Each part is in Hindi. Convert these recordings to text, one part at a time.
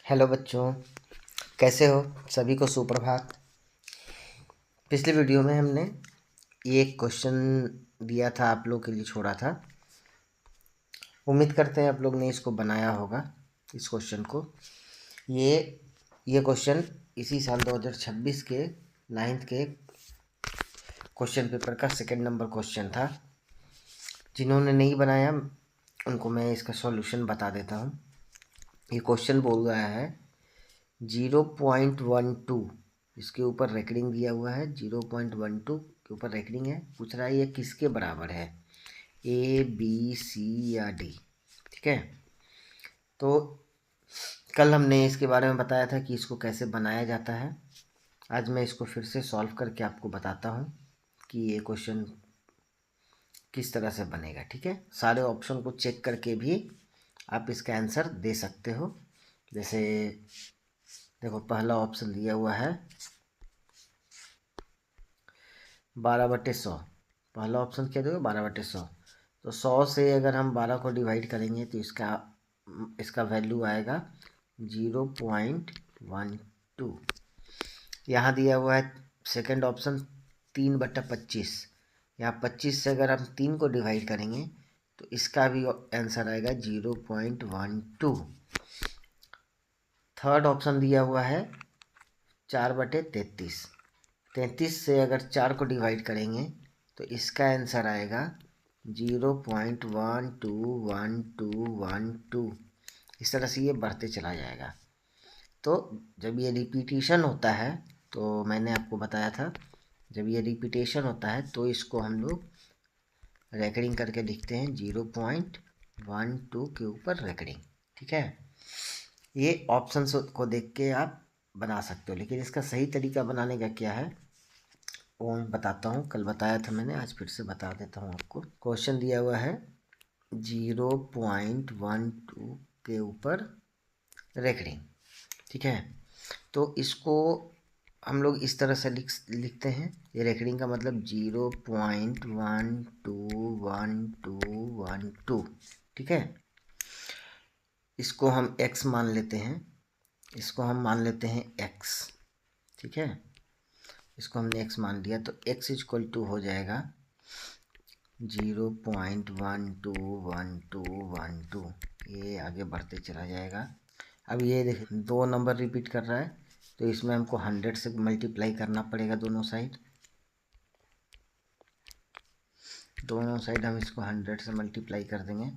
हेलो बच्चों, कैसे हो? सभी को सुप्रभात। पिछली वीडियो में हमने ये एक क्वेश्चन दिया था, आप लोग के लिए छोड़ा था। उम्मीद करते हैं आप लोग ने इसको बनाया होगा, इस क्वेश्चन को। ये ये क्वेश्चन इसी साल 2026 के 9th के क्वेश्चन पेपर का सेकंड नंबर क्वेश्चन था। जिन्होंने नहीं बनाया उनको मैं इसका सॉल्यूशन बता देता हूँ। ये क्वेश्चन बोल रहा है 0.12, इसके ऊपर रेकरिंग दिया हुआ है। 0.12 के ऊपर रेकरिंग है। पूछ रहा है ये किसके बराबर है, ए बी सी या डी। ठीक है, तो कल हमने इसके बारे में बताया था कि इसको कैसे बनाया जाता है। आज मैं इसको फिर से सॉल्व करके आपको बताता हूँ कि ये क्वेश्चन किस तरह से बनेगा। ठीक है, सारे ऑप्शन को चेक करके भी आप इसका आंसर दे सकते हो। जैसे देखो, पहला ऑप्शन दिया हुआ है 12/100। पहला ऑप्शन क्या देगा, 12/100। तो 100 से अगर हम 12 को डिवाइड करेंगे तो इसका वैल्यू आएगा 0.12। यहाँ दिया हुआ है सेकंड ऑप्शन 3/25। यहाँ 25 से अगर हम 3 को डिवाइड करेंगे तो इसका भी आंसर आएगा 0.12। थर्ड ऑप्शन दिया हुआ है 4/33। 33 से अगर 4 को डिवाइड करेंगे तो इसका आंसर आएगा 0.121212। इस तरह से ये बढ़ते चला जाएगा। तो जब ये रिपीटेशन होता है, तो मैंने आपको बताया था, जब ये रिपीटेशन होता है तो इसको हम लोग रेकरिंग करके लिखते हैं 0.12 के ऊपर रेकरिंग। ठीक है, ये ऑप्शन को देख के आप बना सकते हो, लेकिन इसका सही तरीका बनाने का क्या है वो मैं बताता हूँ। कल बताया था मैंने, आज फिर से बता देता हूँ आपको। क्वेश्चन दिया हुआ है 0.12 के ऊपर रेकरिंग। ठीक है, तो इसको हम लोग इस तरह से लिखते हैं। ये रेकरिंग का मतलब 0.121212। ठीक है, इसको हम x मान लेते हैं, इसको हम मान लेते हैं x। ठीक है, इसको हमने x मान लिया तो x इक्वल टू हो जाएगा 0.121212। ये आगे बढ़ते चला जाएगा। अब ये देख, 2 नंबर रिपीट कर रहा है तो इसमें हमको 100 से मल्टीप्लाई करना पड़ेगा। दोनों साइड हम इसको 100 से मल्टीप्लाई कर देंगे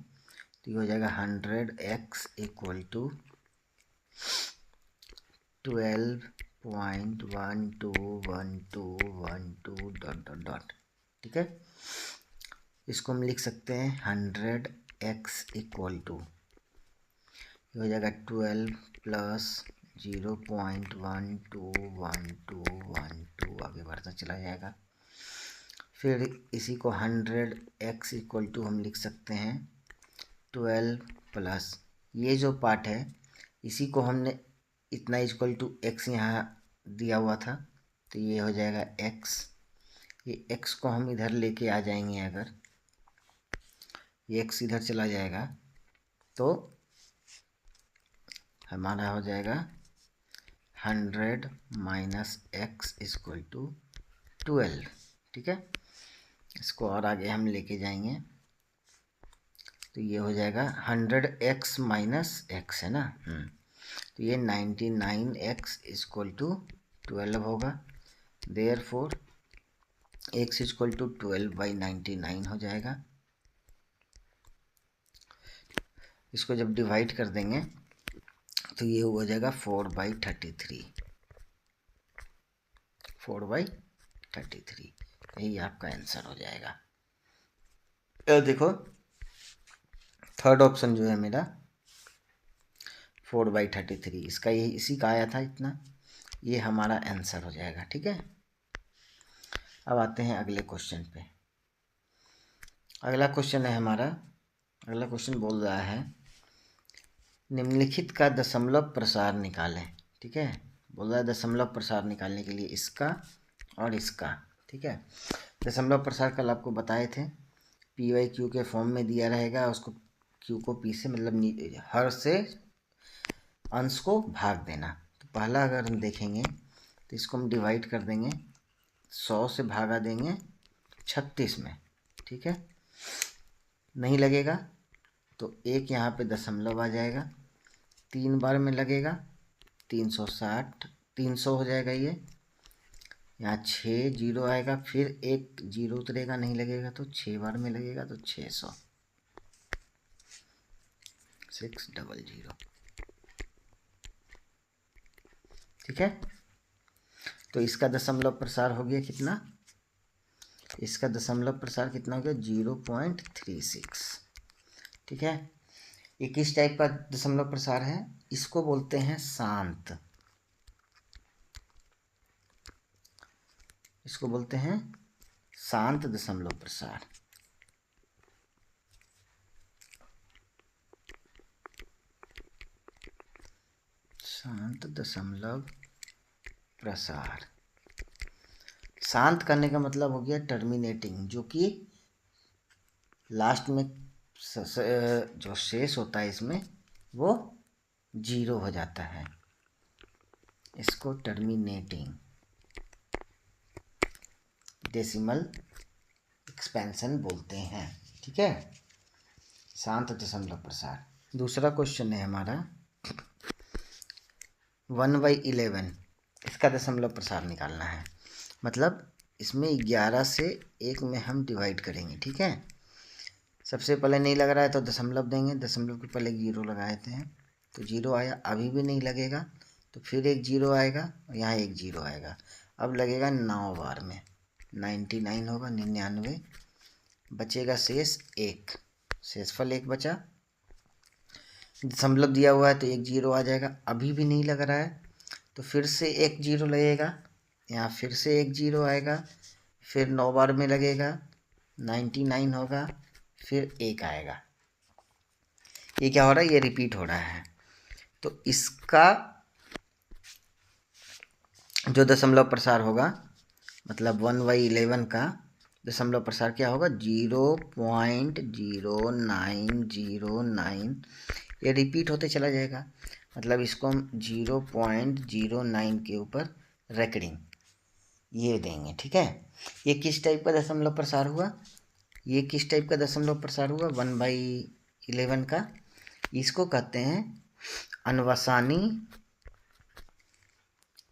तो ये हो जाएगा 100x equal to 12.121212 dot dot dot. ठीक है, इसको हम लिख सकते हैं 100x इक्वल टू, ये हो जाएगा 12 प्लस 0.121212। आगे बढ़ता चला जाएगा। फिर इसी को 100x इक्वल टू हम लिख सकते हैं 12 प्लस, ये जो पार्ट है इसी को हमने इतना इक्वल टू x यहाँ दिया हुआ था तो ये हो जाएगा x। ये x को हम इधर लेके आ जाएंगे, अगर ये x इधर चला जाएगा तो हमारा हो जाएगा 100 माइनस x इक्वल टू 12। ठीक है, इसको और आगे हम लेके जाएंगे तो ये हो जाएगा 100x माइनस x है ना। तो ये 99x इक्वल टू 12 होगा। देयरफॉर x इक्वल टू 12/99 हो जाएगा। इसको जब डिवाइड कर देंगे तो ये हो जाएगा 4/33। 4/33 यही आपका आंसर हो जाएगा। देखो, थर्ड ऑप्शन जो है मेरा 4/33, इसका ये इसी का आया था इतना, ये हमारा आंसर हो जाएगा। ठीक है, अब आते हैं अगले क्वेश्चन पे। अगला क्वेश्चन है हमारा, अगला क्वेश्चन बोल रहा है निम्नलिखित का दशमलव प्रसार निकालें। ठीक है, बोल रहा है दशमलव प्रसार निकालने के लिए इसका और इसका। ठीक है, दशमलव प्रसार कल आपको बताए थे, PYQ के फॉर्म में दिया रहेगा, उसको Q को P से मतलब हर से अंश को भाग देना। तो पहला अगर हम देखेंगे तो इसको हम डिवाइड कर देंगे, 100 से भागा देंगे 36 में, ठीक है। नहीं लगेगा तो एक यहाँ पे दशमलव आ जाएगा, 3 बार में लगेगा 360, 300 हो जाएगा ये। यहाँ 6 जीरो आएगा, फिर एक जीरो उतरेगा, नहीं लगेगा तो 6 बार में लगेगा तो 600, 600, ठीक है। तो इसका दशमलव प्रसार हो गया कितना, इसका दशमलव प्रसार कितना हो गया 0.36, ठीक है। ये किस टाइप का दशमलव प्रसार है, इसको बोलते हैं शांत, इसको बोलते हैं शांत दशमलव प्रसार। शांत दशमलव प्रसार, शांत करने का मतलब हो गया टर्मिनेटिंग, जो कि लास्ट में जो शेष होता है इसमें वो जीरो हो जाता है, इसको टर्मिनेटिंग डेसिमल एक्सपेंशन बोलते हैं, ठीक है। शांत दशमलव प्रसार। दूसरा क्वेश्चन है हमारा 1/11, इसका दशमलव प्रसार निकालना है। मतलब इसमें 11 से 1 में हम डिवाइड करेंगे, ठीक है। सबसे पहले नहीं लग रहा है तो दशमलव देंगे, दशमलव के पहले 0 लगाए थे तो 0 आया, अभी भी नहीं लगेगा तो फिर एक 0 आएगा, यहाँ एक 0 आएगा, अब लगेगा 9 बार में, 99 होगा, 99, बचेगा शेष 1, शेषफल 1 बचा, दशमलव दिया हुआ है तो एक 0 आ जाएगा, अभी भी नहीं लग रहा है तो फिर से एक 0 लगेगा, यहाँ फिर से एक 0 आएगा, फिर 9 बार में लगेगा, 99 होगा, फिर 1 आएगा। ये क्या हो रहा है, ये रिपीट हो रहा है। तो इसका जो दशमलव प्रसार होगा, मतलब 1/11 का दशमलव प्रसार क्या होगा, 0.0909, ये रिपीट होते चला जाएगा। मतलब इसको हम 0.09 के ऊपर रेकरिंग ये देंगे, ठीक है। ये किस टाइप का दशमलव प्रसार हुआ, ये किस टाइप का दशमलव प्रसार हुआ 1/11 का, इसको कहते हैं अनवसानी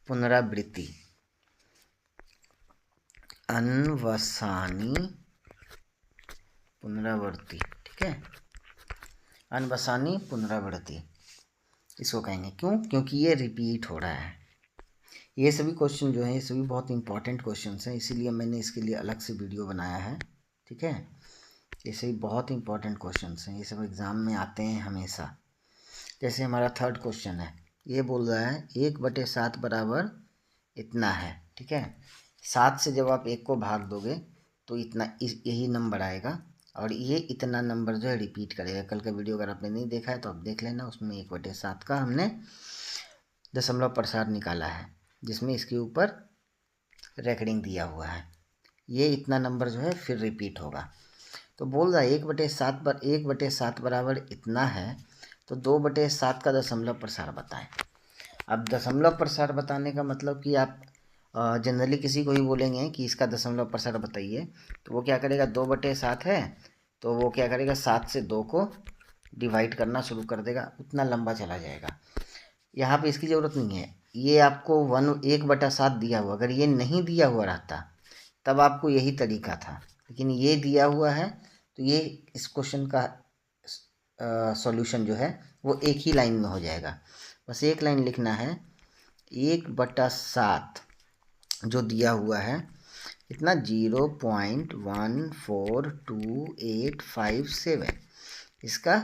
पुनरावृत्ति, अनवसानी पुनरावृत्ति, ठीक है, अनवसानी पुनरावृत्ति इसको कहेंगे। क्यों, क्योंकि ये रिपीट हो रहा है। ये सभी क्वेश्चन जो हैं ये सभी बहुत इंपॉर्टेंट क्वेश्चन हैं, इसीलिए मैंने इसके लिए अलग से वीडियो बनाया है, ठीक है। ये सभी बहुत इंपॉर्टेंट क्वेश्चन हैं, ये सब एग्ज़ाम में आते हैं हमेशा। जैसे हमारा थर्ड क्वेश्चन है, ये बोल रहा है 1/7 बराबर इतना है, ठीक है। 7 से जब आप 1 को भाग दोगे तो इतना यही नंबर आएगा, और ये इतना नंबर जो है रिपीट करेगा। कल का वीडियो अगर आपने नहीं देखा है तो आप देख लेना, उसमें 1/7 का हमने दशमलव प्रसार निकाला है, जिसमें इसके ऊपर रेकरिंग दिया हुआ है। ये इतना नंबर जो है फिर रिपीट होगा। तो बोल रहा है 1/7 बराबर इतना है, तो 2/7 का दशमलव प्रसार बताएं। अब दशमलव प्रसार बताने का मतलब कि आप जनरली किसी को ही बोलेंगे कि इसका दशमलव प्रसार बताइए, तो वो क्या करेगा, 2/7 है तो वो क्या करेगा 7 से 2 को डिवाइड करना शुरू कर देगा, उतना लंबा चला जाएगा। यहाँ पे इसकी ज़रूरत नहीं है, ये आपको 1/7 दिया हुआ, अगर ये नहीं दिया हुआ रहता तब आपको यही तरीका था, लेकिन ये दिया हुआ है तो ये इस क्वेश्चन का सॉल्यूशन जो है वो एक ही लाइन में हो जाएगा। बस एक लाइन लिखना है, 1/7 जो दिया हुआ है इतना 0.142857 इसका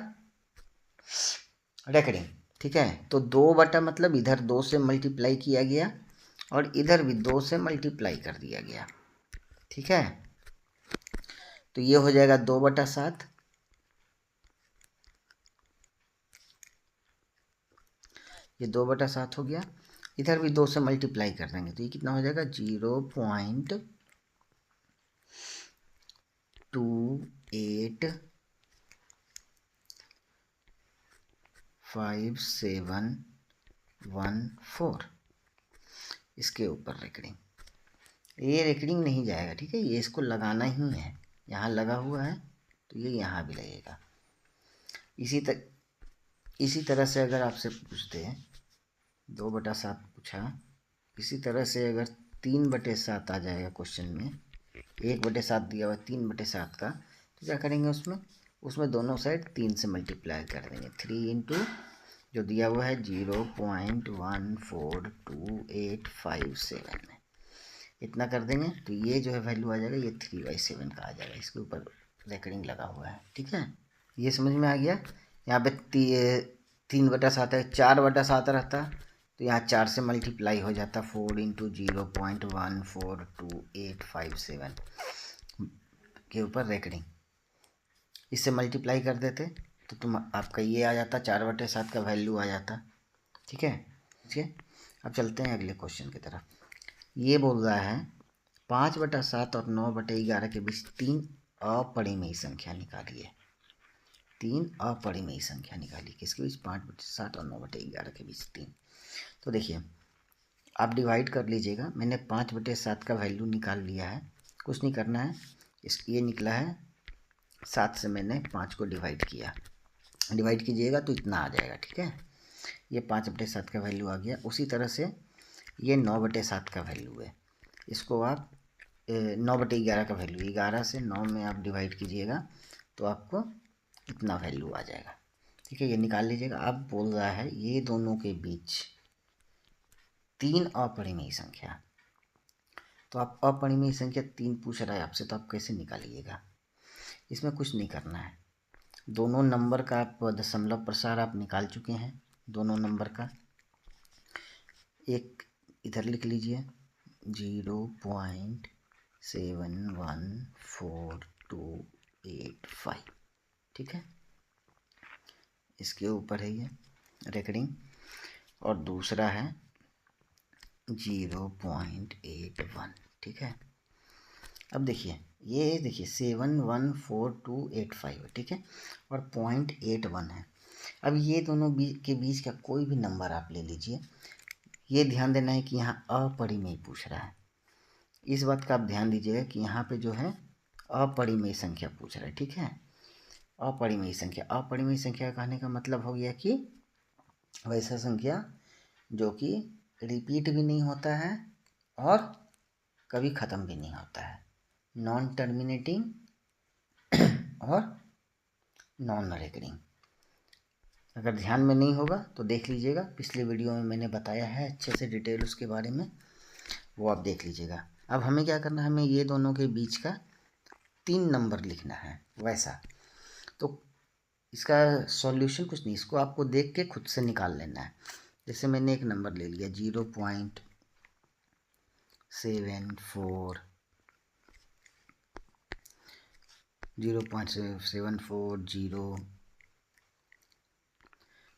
रेकरिंग, ठीक है। तो 2 मतलब इधर 2 से मल्टीप्लाई किया गया और इधर भी 2 से मल्टीप्लाई कर दिया गया, ठीक है। तो ये हो जाएगा 2/7, ये 2/7 हो गया, इधर भी 2 से मल्टीप्लाई कर देंगे तो ये कितना हो जाएगा 0.2857 0.14 इसके ऊपर रेकरिंग, ये रेकरिंग नहीं जाएगा, ठीक है, ये इसको लगाना ही है, यहाँ लगा हुआ है तो ये यहाँ भी लगेगा। इसी तरह से अगर आपसे पूछते हैं 2/7 पूछा, इसी तरह से अगर 3/7 आ जाएगा क्वेश्चन में, 1/7 दिया हुआ 3/7 का, तो क्या करेंगे उसमें दोनों साइड 3 से मल्टीप्लाई कर देंगे। 3 इंटू जो दिया हुआ है 0.142857 में, इतना कर देंगे तो ये जो है वैल्यू आ जाएगा, ये 3/7 का आ जाएगा, इसके ऊपर रेकरिंग लगा हुआ है, ठीक है। ये समझ में आ गया। यहाँ पे 3/7 है, 4/7 रहता तो यहाँ 4 से मल्टीप्लाई हो जाता, 4 इंटू 0.142857 के ऊपर रेकरिंग, इससे मल्टीप्लाई कर देते तो आपका ये आ जाता, 4/7 का वैल्यू आ जाता, ठीक है। ठीक है, अब चलते हैं अगले क्वेश्चन की तरफ। ये बोल रहा है 5/7 और 9/11 के बीच 3 अपरिमेय संख्या निकालिए। 3 अपरिमेय संख्या निकालिए, किसके बीच? 5/7 और 9/11 के बीच 3। तो देखिए आप डिवाइड कर लीजिएगा, मैंने 5/7 का वैल्यू निकाल लिया है, कुछ नहीं करना है, ये निकला है 7 से मैंने 5 को डिवाइड किया, डिवाइड कीजिएगा तो इतना आ जाएगा, ठीक है। ये 5/7 का वैल्यू आ गया। उसी तरह से ये 9/7 का वैल्यू है, इसको आप 9/11 का वैल्यू, 11 से 9 में आप डिवाइड कीजिएगा तो आपको इतना वैल्यू आ जाएगा, ठीक है, ये निकाल लीजिएगा। अब बोल रहा है ये दोनों के बीच 3 अपरिमेय संख्या, तो आप अपरिमेय संख्या 3 पूछ रहा है आपसे, तो आप कैसे निकालिएगा? इसमें कुछ नहीं करना है, दोनों नंबर का आप दशमलव प्रसार आप निकाल चुके हैं, दोनों नंबर का एक इधर लिख लीजिए 0.714285, ठीक है, इसके ऊपर है ये रेकरिंग, और दूसरा है 0.81, ठीक है। अब देखिए ये देखिए 714285, ठीक है, और 0.81 है। अब ये दोनों के बीच का कोई भी नंबर आप ले लीजिए, ये ध्यान देना है कि यहाँ अपरिमेय पूछ रहा है, इस बात का आप ध्यान दीजिएगा कि यहाँ पे जो है अपरिमेय संख्या पूछ रहा है, ठीक है। अपरिमेय संख्या, अपरिमेय संख्या कहने का मतलब हो गया कि वैसा संख्या जो कि रिपीट भी नहीं होता है और कभी ख़त्म भी नहीं होता है, नॉन टर्मिनेटिंग और नॉन रेकरिंग। अगर ध्यान में नहीं होगा तो देख लीजिएगा, पिछले वीडियो में मैंने बताया है अच्छे से डिटेल उसके बारे में, वो आप देख लीजिएगा। अब हमें क्या करना है, हमें ये दोनों के बीच का 3 नंबर लिखना है वैसा, तो इसका सॉल्यूशन कुछ नहीं, इसको आपको देख के खुद से निकाल लेना है। जैसे मैंने एक नंबर ले लिया 0.74 0.74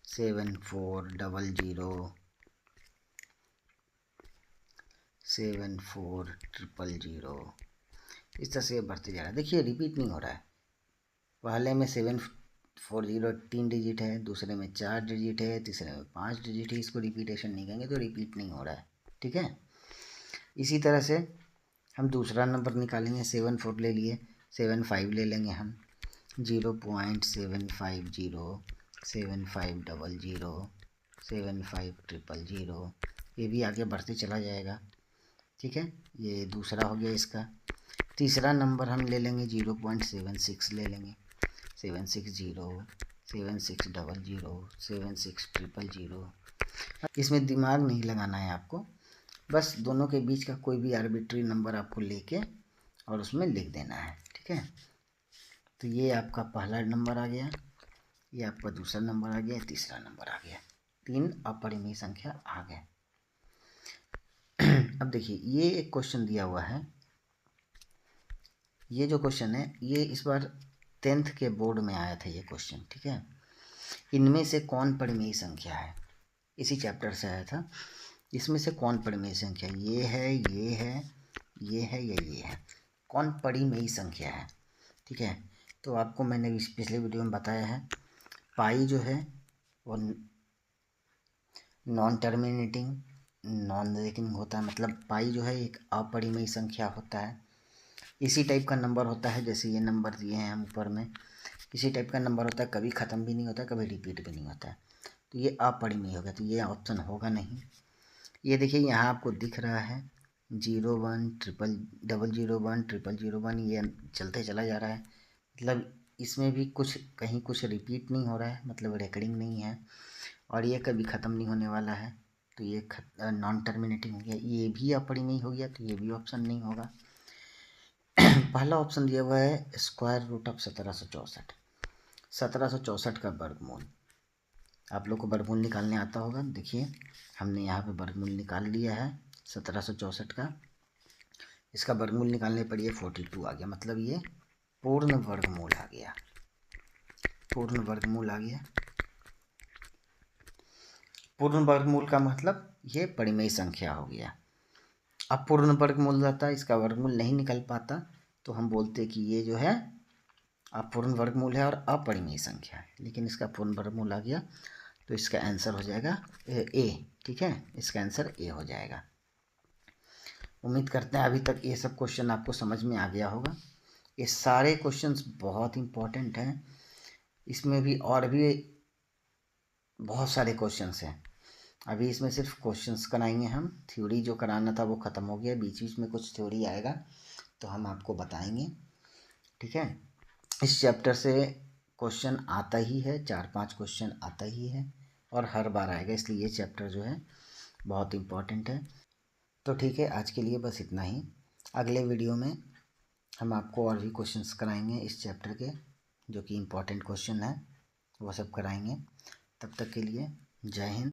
7400 7400, इस तरह से बढ़ते जा रहा है। देखिए रिपीट नहीं हो रहा है, पहले में 740 3 डिजिट है, दूसरे में 4 डिजिट है, तीसरे में 5 डिजिट है, इसको रिपीटेशन नहीं कहेंगे, तो रिपीट नहीं हो रहा है, ठीक है। इसी तरह से हम दूसरा नंबर निकालेंगे, 74 ले लिए, 75 ले लेंगे हम, 0.750 7500 7500, ये भी आगे बढ़ते चला जाएगा, ठीक है। ये दूसरा हो गया इसका। तीसरा नंबर हम ले लेंगे 0.76 ले लेंगे, 760 7600 76000। इसमें दिमाग नहीं लगाना है आपको, बस दोनों के बीच का कोई भी आर्बिट्री नंबर आपको लेके और उसमें लिख देना है, ठीक है। तो ये आपका पहला नंबर आ गया, ये आपका दूसरा नंबर आ गया, तीसरा नंबर आ गया, 3 अपरिमेय संख्या आ गए। अब देखिए ये एक क्वेश्चन दिया हुआ है, ये जो क्वेश्चन है ये इस बार 10th के बोर्ड में आया था ये क्वेश्चन, ठीक है। इनमें से कौन परिमेय संख्या है, इसी चैप्टर से आया था, इसमें से कौन परिमेय संख्या, ये है, ये है, ये है या ये है, कौन परिमेय संख्या है, ठीक है। तो आपको मैंने पिछले वीडियो में बताया है, पाई जो है वो नॉन टर्मिनेटिंग, नॉन रेकनिंग होता है, मतलब पाई जो है एक अपरिमेय संख्या होता है। इसी टाइप का नंबर होता है जैसे ये नंबर दिए हैं हम ऊपर में, इसी टाइप का नंबर होता है, कभी ख़त्म भी नहीं होता, कभी रिपीट भी नहीं होता है। तो ये अपरिमेय हो गया, तो ये ऑप्शन होगा नहीं। ये देखिए यहाँ आपको दिख रहा है 01 001 001, ये चलते चला जा रहा है, मतलब इसमें भी कुछ कहीं कुछ रिपीट नहीं हो रहा है, मतलब रेकरिंग नहीं है, और ये कभी ख़त्म नहीं होने वाला है, तो ये नॉन टर्मिनेटिंग हो गया। ये भी अपरिमेय हो गया, तो ये भी ऑप्शन नहीं होगा। पहला ऑप्शन दिया हुआ है स्क्वायर रूट ऑफ 1764, 1764 का वर्गमूल। आप लोग को वर्गमूल निकालने आता होगा, देखिए हमने यहाँ पे वर्गमूल निकाल लिया है 1764 का। इसका वर्गमूल निकालने पर ये 42 आ गया, मतलब ये पूर्ण वर्गमूल आ गया, पूर्ण वर्गमूल आ गया। पूर्ण वर्गमूल का मतलब ये परिमेय संख्या हो गया। अब पूर्ण वर्गमूल रहता है, इसका वर्गमूल नहीं निकल पाता, तो हम बोलते कि ये जो है अपूर्ण वर्गमूल है और अपरिमेय संख्या है, लेकिन इसका पूर्ण वर्गमूल आ गया, तो इसका आंसर हो जाएगा ए। ठीक है, इसका आंसर ए हो जाएगा। उम्मीद करते हैं अभी तक ये सब क्वेश्चन आपको समझ में आ गया होगा। ये सारे क्वेश्चंस बहुत इंपॉर्टेंट हैं, इसमें भी और भी बहुत सारे क्वेश्चंस हैं। अभी इसमें सिर्फ क्वेश्चंस कराएंगे हम, थ्योरी जो कराना था वो ख़त्म हो गया, बीच बीच में कुछ थ्योरी आएगा तो हम आपको बताएंगे। ठीक है, इस चैप्टर से क्वेश्चन आता ही है, 4-5 क्वेश्चन आता ही है और हर बार आएगा, इसलिए ये चैप्टर जो है बहुत इम्पोर्टेंट है। तो ठीक है, आज के लिए बस इतना ही। अगले वीडियो में हम आपको और भी क्वेश्चंस कराएंगे इस चैप्टर के, जो कि इम्पोर्टेंट क्वेश्चन है, वो सब कराएंगे। तब तक के लिए जय हिंद।